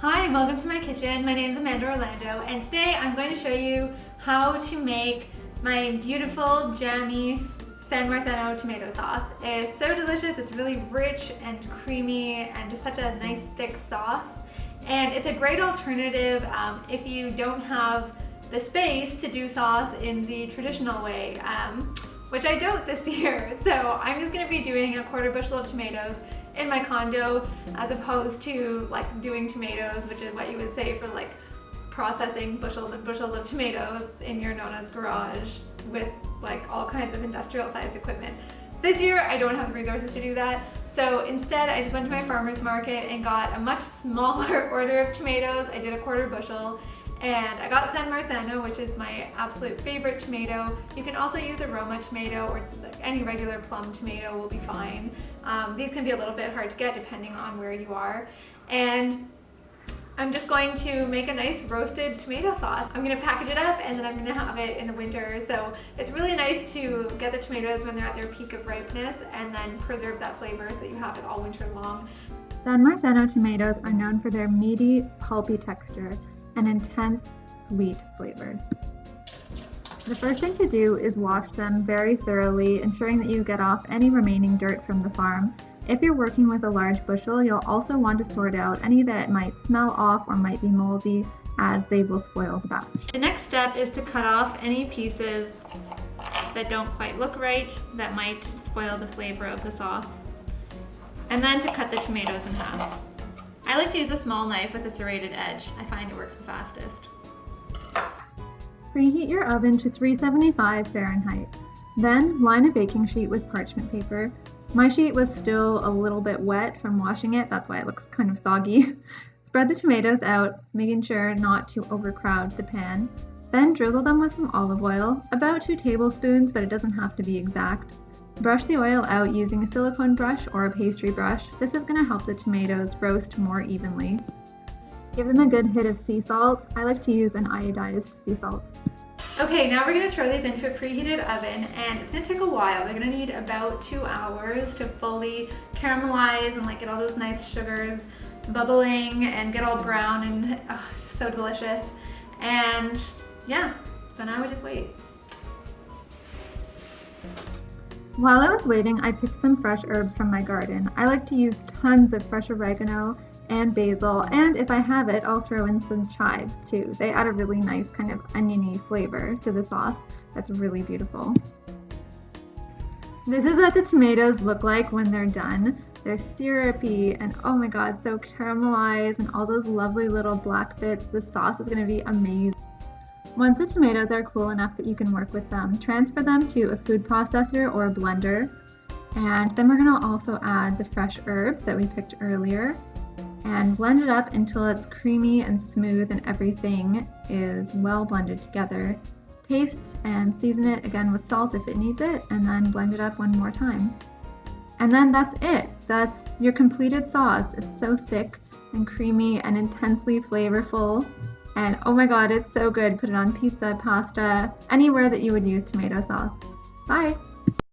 Hi, and welcome to my kitchen. My name is Amanda Orlando, and today I'm going to show you how to make my beautiful, jammy San Marzano tomato sauce. It's so delicious, it's really rich and creamy and just such a nice thick sauce. And it's a great alternative if you don't have the space to do sauce in the traditional way, which I don't this year. So I'm just gonna be doing a quarter bushel of tomatoes in my condo, as opposed to like doing tomatoes, which is what you would say for like processing bushels and bushels of tomatoes in your Nona's garage with like all kinds of industrial sized equipment. This year I don't have the resources to do that, so instead I just went to my farmer's market and got a much smaller order of tomatoes. I did a quarter bushel, and I got San Marzano, which is my absolute favorite tomato. You can also use a Roma tomato, or just like any regular plum tomato will be fine. These can be a little bit hard to get depending on where you are. And I'm just going to make a nice roasted tomato sauce. I'm gonna package it up and then I'm gonna have it in the winter. So it's really nice to get the tomatoes when they're at their peak of ripeness and then preserve that flavor so that you have it all winter long. San Marzano tomatoes are known for their meaty, pulpy texture and intense, sweet flavor. The first thing to do is wash them very thoroughly, ensuring that you get off any remaining dirt from the farm. If you're working with a large bushel, you'll also want to sort out any that might smell off or might be moldy, as they will spoil the batch. The next step is to cut off any pieces that don't quite look right, that might spoil the flavor of the sauce, and then to cut the tomatoes in half. I like to use a small knife with a serrated edge. I find it works the fastest. Preheat your oven to 375 Fahrenheit. Then line a baking sheet with parchment paper. My sheet was still a little bit wet from washing it, that's why it looks kind of soggy. Spread the tomatoes out, making sure not to overcrowd the pan. Then drizzle them with some olive oil, about 2 tablespoons, but it doesn't have to be exact. Brush the oil out using a silicone brush or a pastry brush. This is going to help the tomatoes roast more evenly. Give them a good hit of sea salt. I like to use an iodized sea salt. Okay, now we're going to throw these into a preheated oven, and it's going to take a while. They're going to need about 2 hours to fully caramelize and like get all those nice sugars bubbling and get all brown and so delicious. And yeah, so now we just wait. While I was waiting, I picked some fresh herbs from my garden. I like to use tons of fresh oregano and basil, and if I have it, I'll throw in some chives too. They add a really nice kind of oniony flavor to the sauce that's really beautiful. This is what the tomatoes look like when they're done. They're syrupy and oh my god, so caramelized and all those lovely little black bits. The sauce is going to be amazing. Once the tomatoes are cool enough that you can work with them, transfer them to a food processor or a blender. And then we're going to also add the fresh herbs that we picked earlier and blend it up until it's creamy and smooth and everything is well blended together. Taste and season it again with salt if it needs it, and then blend it up one more time. And then that's it. That's your completed sauce. It's so thick and creamy and intensely flavorful. And oh my god, it's so good. Put it on pizza, pasta, anywhere that you would use tomato sauce. Bye!